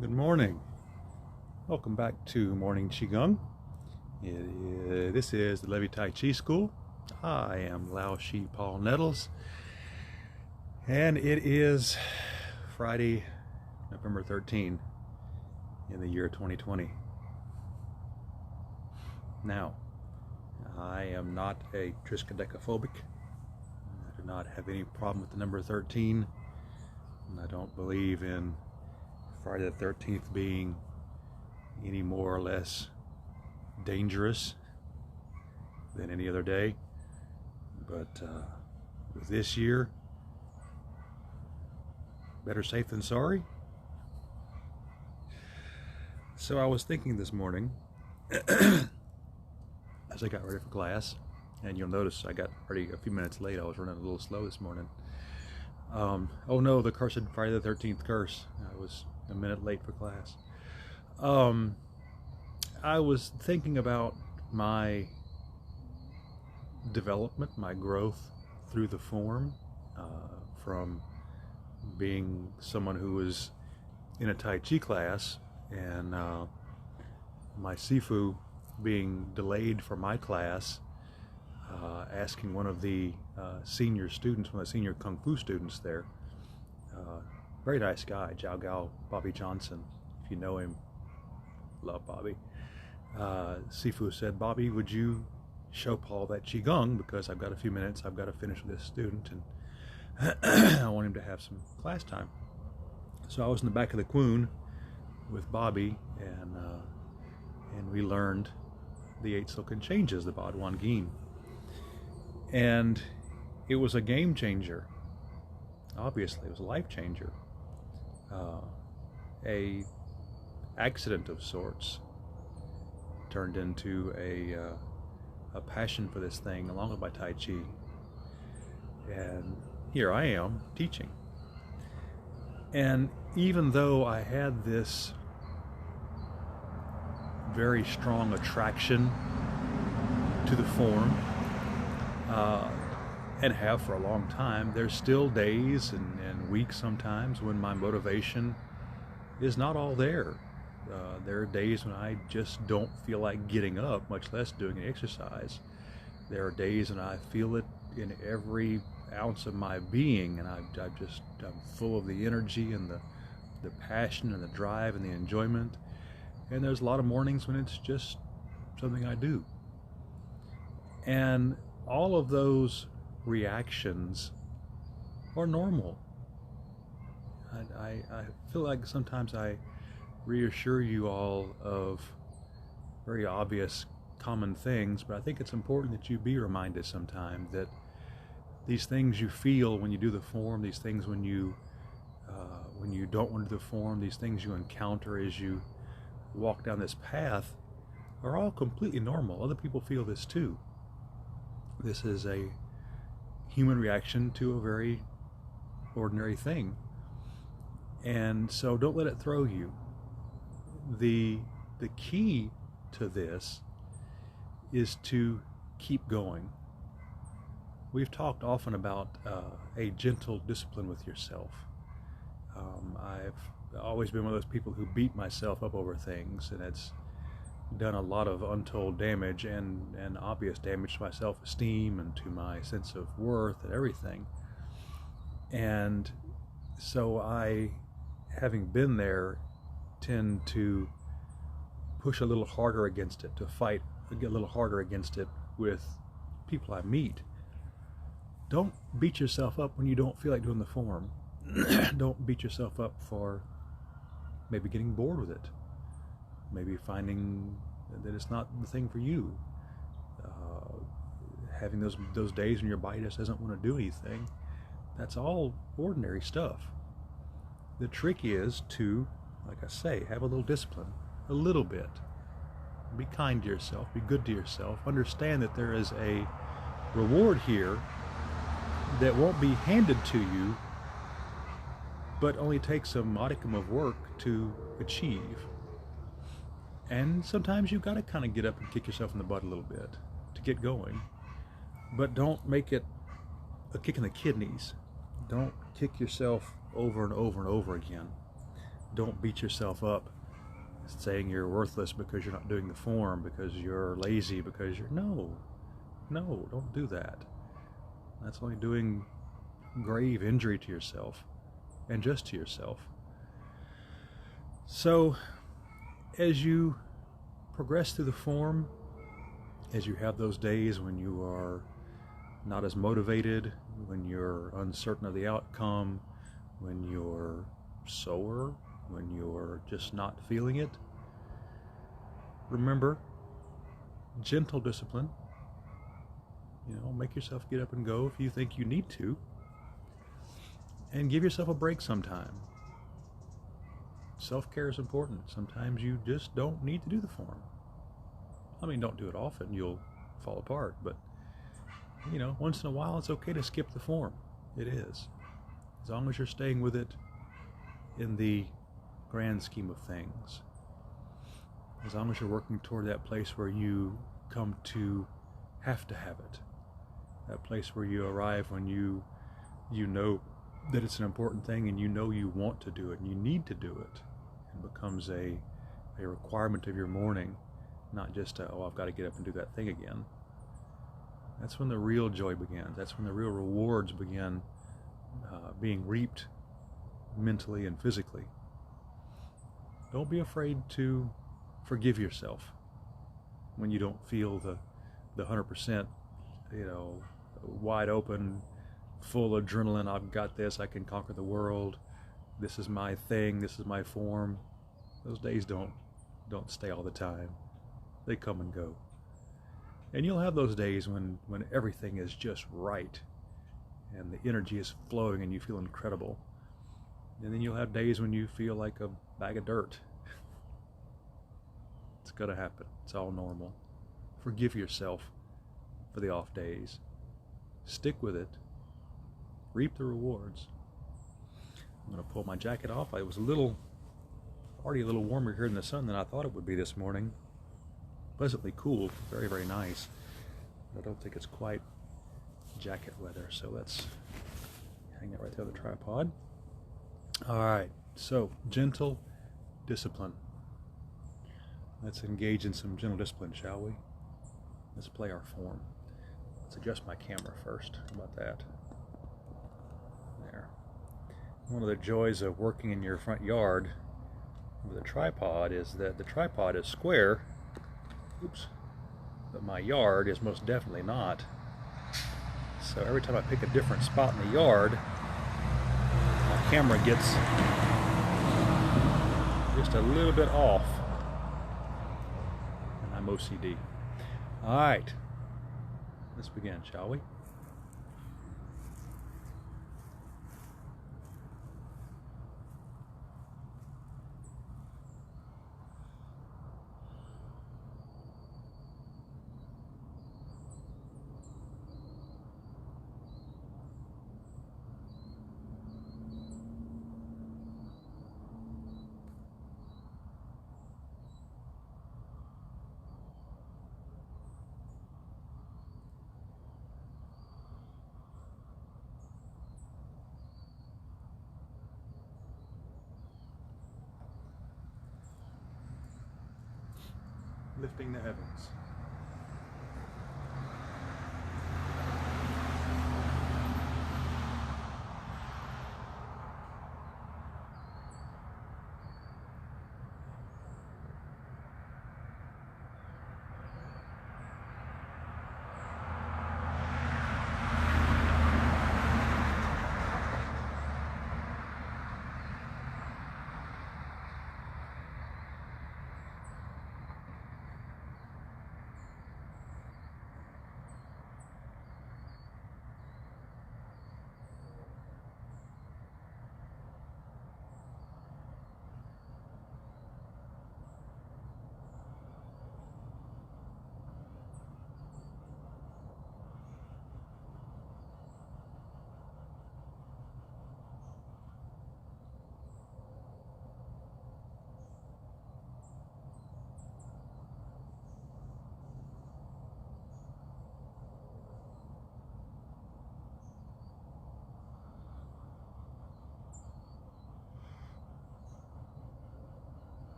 Good morning. Welcome back to Morning Qigong. This is the Levy Tai Chi School. I am Lao Shi Paul Nettles, and it is Friday, November 13 in the year 2020. Now, I am not a triskaidekaphobic. I do not have any problem with the number 13, and I don't believe in Friday the 13th being any more or less dangerous than any other day. But with this year, better safe than sorry. So I was thinking this morning as I got ready for class, and you'll notice I got ready a few minutes late. I was running a little slow this morning. Oh no, the cursed Friday the 13th curse. I was a minute late for class. I was thinking about my development, my growth through the form, from being someone who was in a Tai Chi class and my Sifu being delayed for my class, asking one of the senior students, one of the senior Kung Fu students there, very nice guy, Jiao Gao, Bobby Johnson, if you know him, love Bobby. Sifu said, "Bobby, would you show Paul that Qigong, because I've got a few minutes, I've got to finish with this student, and I want him to have some class time." So I was in the back of the Kwun with Bobby, and we learned the Eight Silken Changes, the Baduan Jin. And it was a game changer. Obviously, it was a life changer. A accident of sorts turned into a passion for this thing, along with my Tai Chi. And here I am teaching. And even though I had this very strong attraction to the form, and have for a long time, there's still days and weeks sometimes when my motivation is not all there. There are days when I just don't feel like getting up, much less doing an exercise. There are days when I feel it in every ounce of my being, and I'm full of the energy and the passion and the drive and the enjoyment. And there's a lot of mornings when it's just something I do. And all of those reactions are normal. I feel like sometimes I reassure you all of very obvious common things, but I think it's important that you be reminded sometime that these things you feel when you do the form, these things when you don't want to do the form, these things you encounter as you walk down this path are all completely normal. Other people feel this too. This is a human reaction to a very ordinary thing. And so don't let it throw you. The key to this is to keep going. We've talked often about a gentle discipline with yourself. I've always been one of those people who beat myself up over things, and it's done a lot of untold damage and obvious damage to my self-esteem and to my sense of worth and everything. And so I, having been there, tend to push a little harder against it, to fight, get a little harder against it with people I meet. Don't beat yourself up when you don't feel like doing the form. Don't beat yourself up for maybe getting bored with it, maybe finding that it's not the thing for you, having those days when your body just doesn't want to do anything. That's all ordinary stuff. The trick is to, like I say, have a little discipline, a little bit. Be kind to yourself, be good to yourself. Understand that there is a reward here that won't be handed to you, but only takes a modicum of work to achieve. And sometimes you've got to kind of get up and kick yourself in the butt a little bit to get going. But don't make it a kick in the kidneys. Don't kick yourself over and over and over again. Don't beat yourself up saying you're worthless because you're not doing the form, because you're lazy, because you're... No, don't do that. That's only doing grave injury to yourself, and just to yourself. So, as you progress through the form, as you have those days when you are not as motivated, when you're uncertain of the outcome, when you're sore, when you're just not feeling it, remember, gentle discipline. Make yourself get up and go if you think you need to, and give yourself a break sometime. Self-care is important. Sometimes you just don't need to do the form. I mean, don't do it often, you'll fall apart, but once in a while it's okay to skip the form. It is, as long as you're staying with it in the grand scheme of things. As long as you're working toward that place where you come to have to have it, that place where you arrive when you know that it's an important thing, and you want to do it, and you need to do it. It becomes a requirement of your morning, not just I've got to get up and do that thing again. That's when the real joy begins. That's when the real rewards begin being reaped mentally and physically. Don't be afraid to forgive yourself when you don't feel the 100%, wide open, full adrenaline. I've got this. I can conquer the world. This is my thing. This is my form. Those days don't stay all the time. They come and go. And you'll have those days when everything is just right, and the energy is flowing, and you feel incredible. And then you'll have days when you feel like a bag of dirt. It's gonna happen. It's all normal. Forgive yourself for the off days. Stick with it. Reap the rewards. I'm gonna pull my jacket off. It was already a little warmer here in the sun than I thought it would be this morning. Pleasantly cool, very, very nice. I don't think it's quite jacket weather, so let's hang that right there on the tripod. All right, so gentle discipline. Let's engage in some gentle discipline, shall we? Let's play our form. Let's adjust my camera first. How about that? There. One of the joys of working in your front yard with a tripod is that the tripod is square. Oops. But my yard is most definitely not. So every time I pick a different spot in the yard, my camera gets just a little bit off. And I'm OCD. All right. Let's begin, shall we? Lifting the heavens.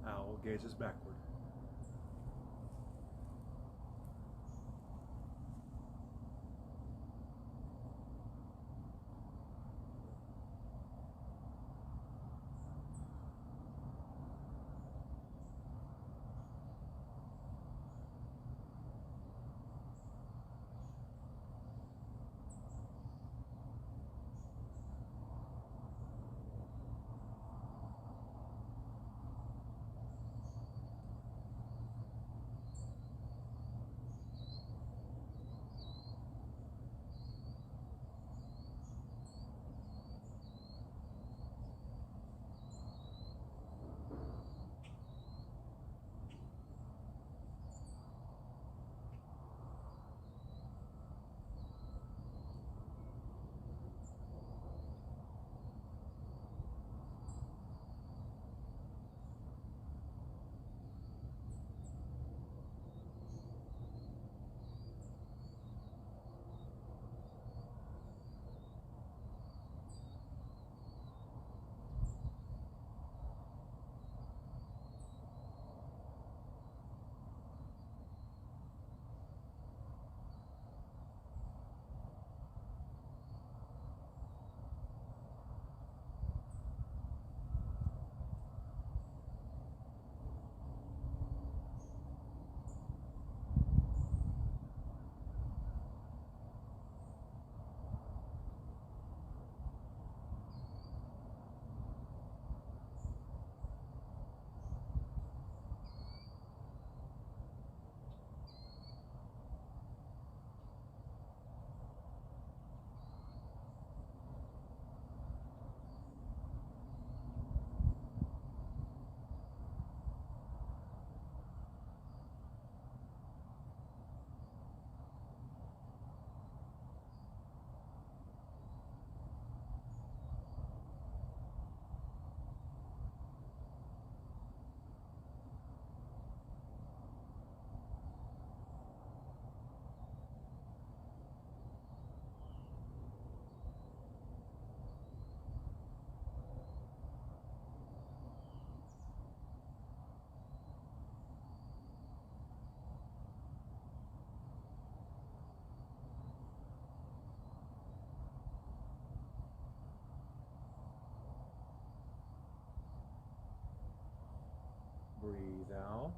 Owl gazes backward. Breathe out.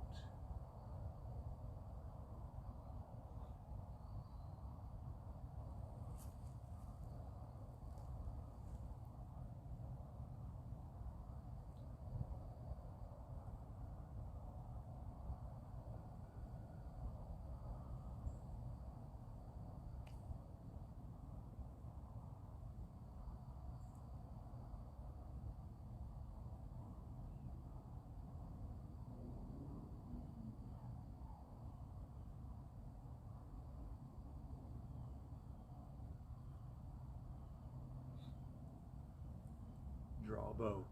Draw a bow.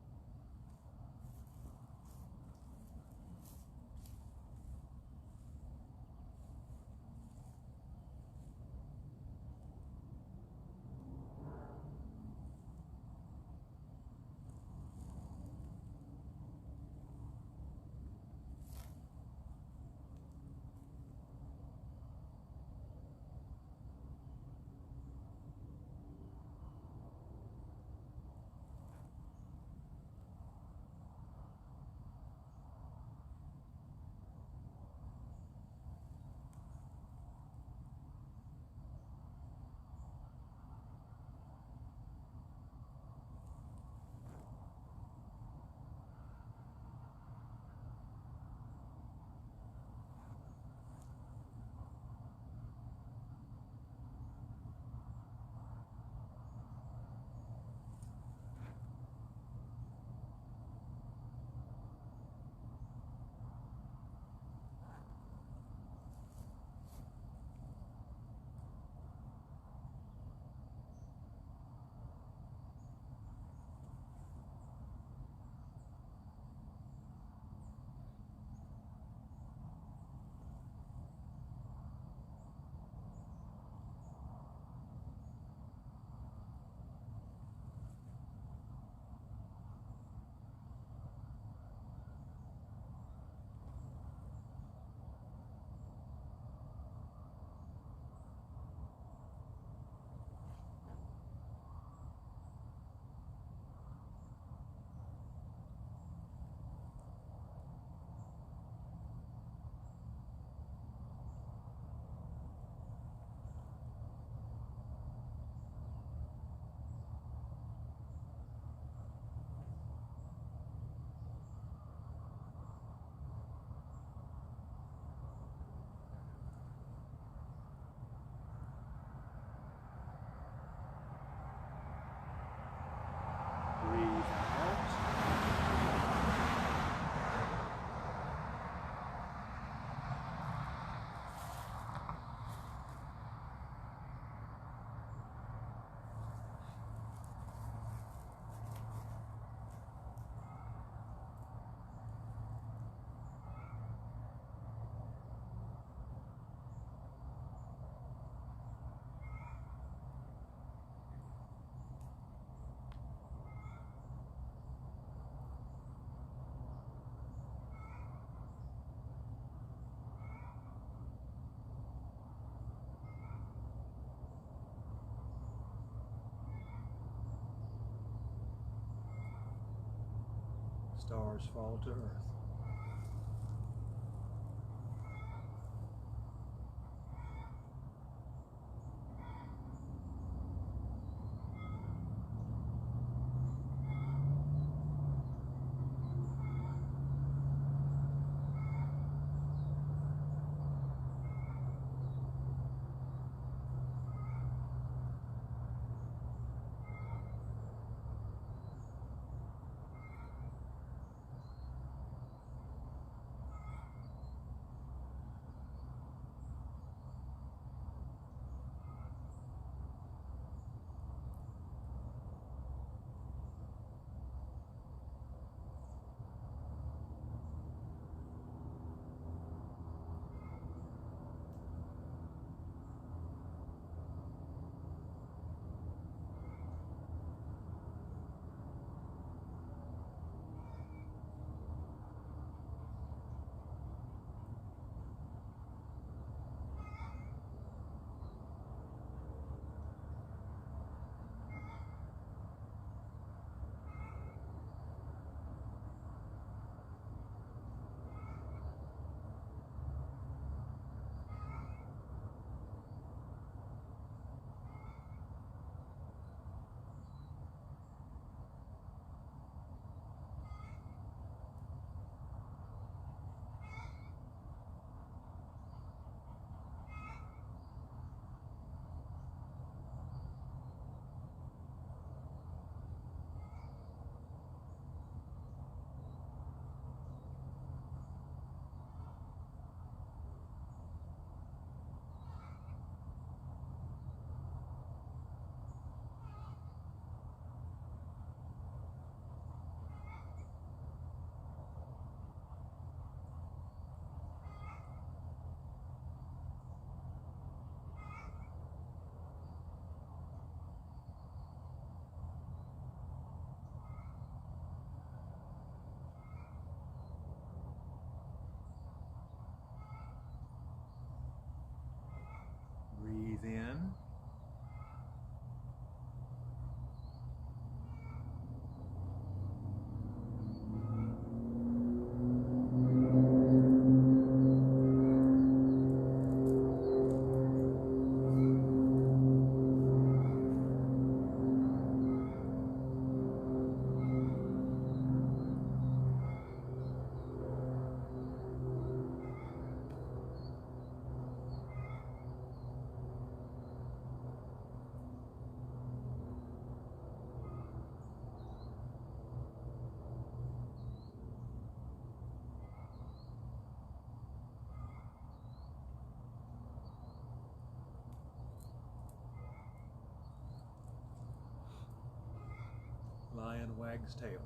stars fall to earth. Breathe in. Lion wags tail.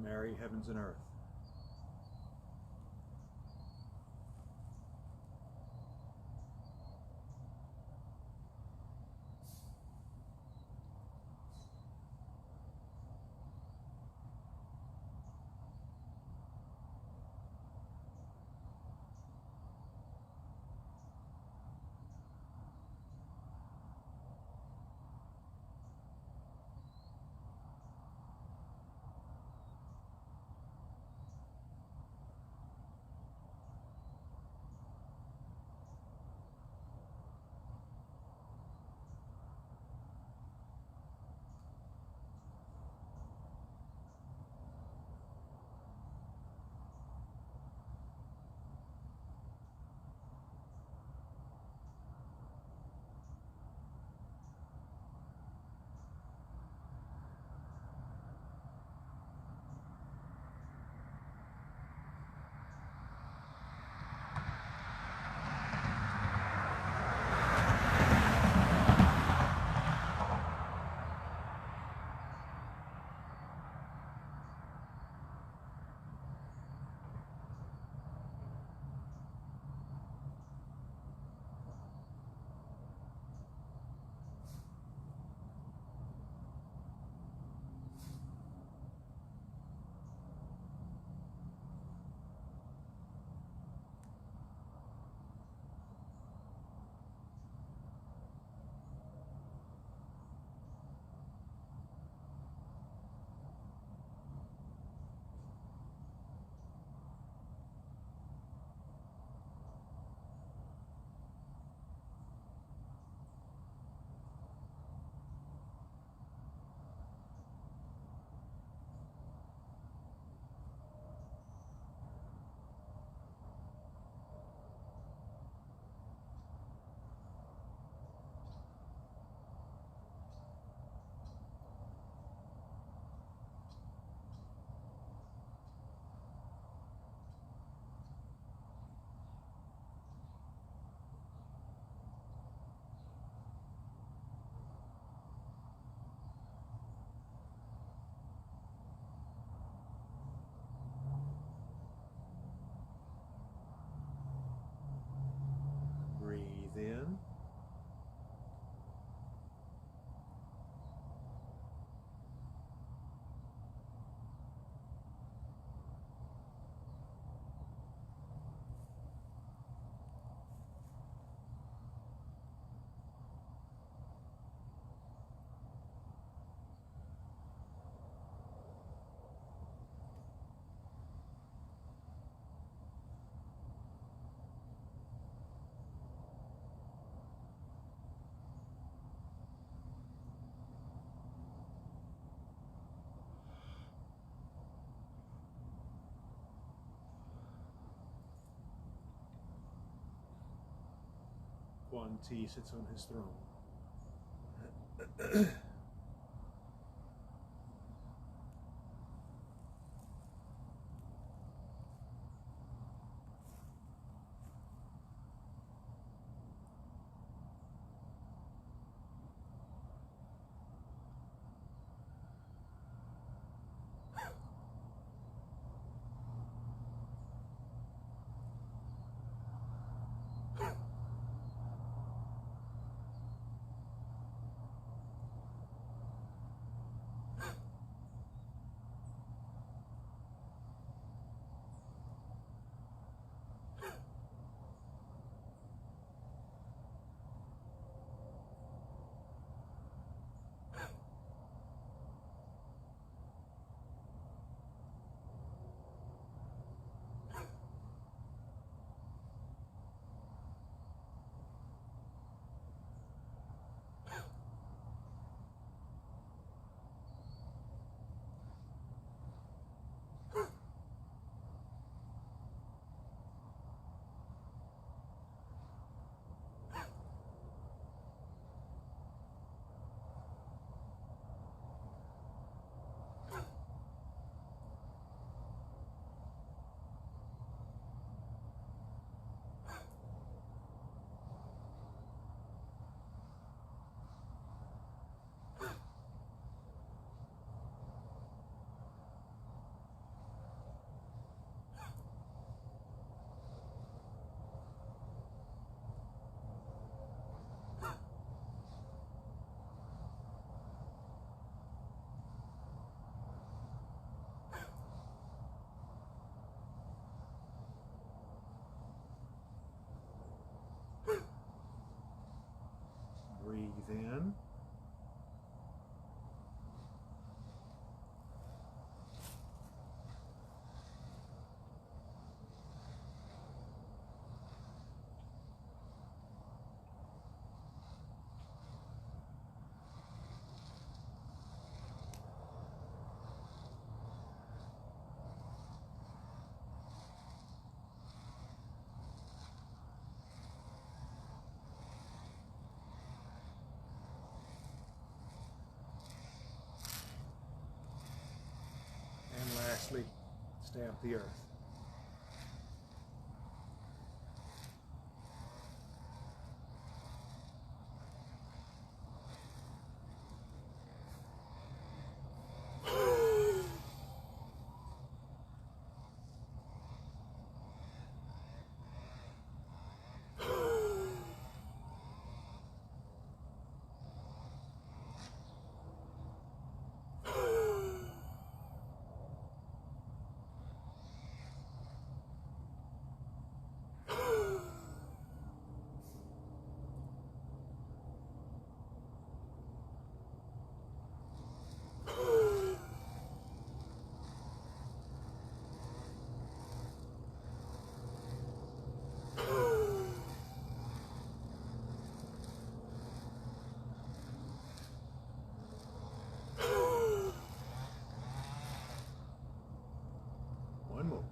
marry heavens and earth. Breathe in. Quan Ti sits on his throne. vigorously stamp the earth. One more.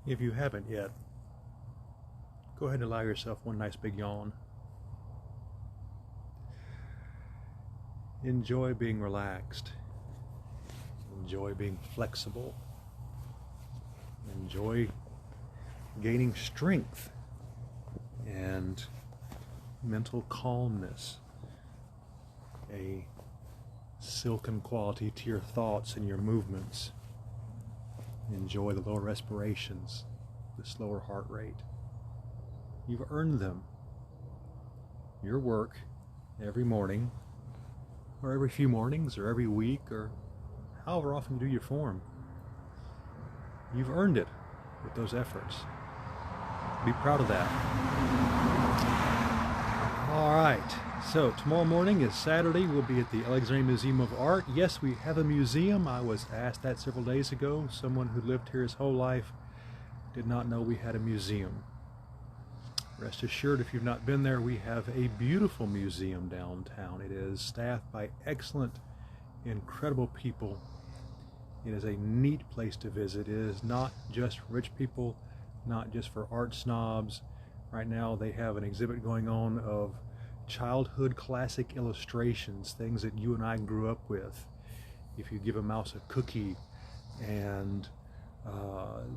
If you haven't yet, go ahead and allow yourself one nice big yawn. Enjoy being relaxed. Enjoy being flexible. Enjoy gaining strength and mental calmness. A silken quality to your thoughts and your movements. Enjoy the lower respirations, the slower heart rate. You've earned them. Your work every morning, or every few mornings, or every week, or however often you do your form. You've earned it with those efforts. Be proud of that. All right. So tomorrow morning is Saturday. We'll be at the Alexandria Museum of Art. Yes, we have a museum. I was asked that several days ago. Someone who lived here his whole life did not know we had a museum. Rest assured, if you've not been there, we have a beautiful museum downtown. It is staffed by excellent, incredible people. It is a neat place to visit. It is not just for rich people, not just for art snobs. Right now they have an exhibit going on of childhood classic illustrations, things that you and I grew up with. If you give a mouse a cookie, and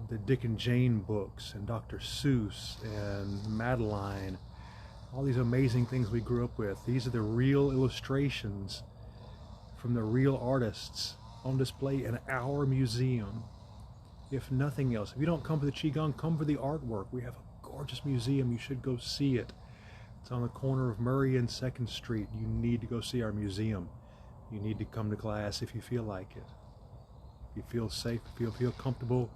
the Dick and Jane books, and Dr. Seuss, and Madeline, all these amazing things we grew up with. These are the real illustrations from the real artists on display in our museum. If nothing else, if you don't come for the Qigong, come for the artwork. We have a gorgeous museum. You should go see it. It's on the corner of Murray and 2nd Street. You need to go see our museum. You need to come to class if you feel like it. If you feel safe, if you feel comfortable,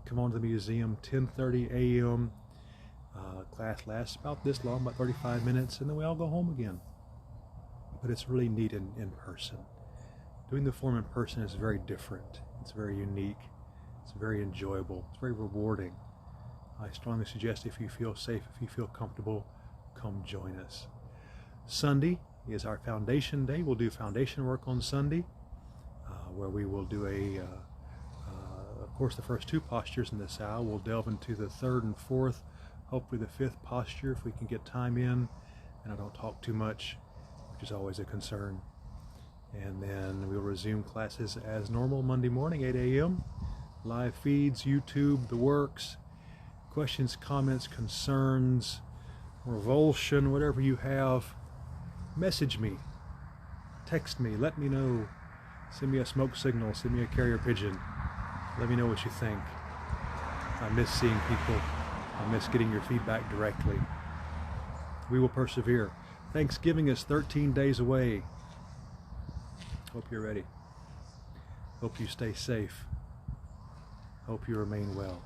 come on to the museum, 10:30 a.m. Class lasts about this long, about 35 minutes, and then we all go home again. But it's really neat in person. Doing the form in person is very different. It's very unique. It's very enjoyable. It's very rewarding. I strongly suggest, if you feel safe, if you feel comfortable, come join us. Sunday is our foundation day. We'll do foundation work on Sunday, where we will do of course, the first 2 postures in the Sao. We'll delve into the 3rd and 4th, hopefully the 5th posture if we can get time in, and I don't talk too much, which is always a concern. And then we'll resume classes as normal Monday morning, 8 a.m. Live feeds, YouTube, the works, questions, comments, concerns, revulsion, whatever you have, message me, text me, let me know, send me a smoke signal, send me a carrier pigeon, let me know what you think. I miss seeing people. I miss getting your feedback directly. We will persevere. Thanksgiving is 13 days away. Hope you're ready. Hope you stay safe. Hope you remain well.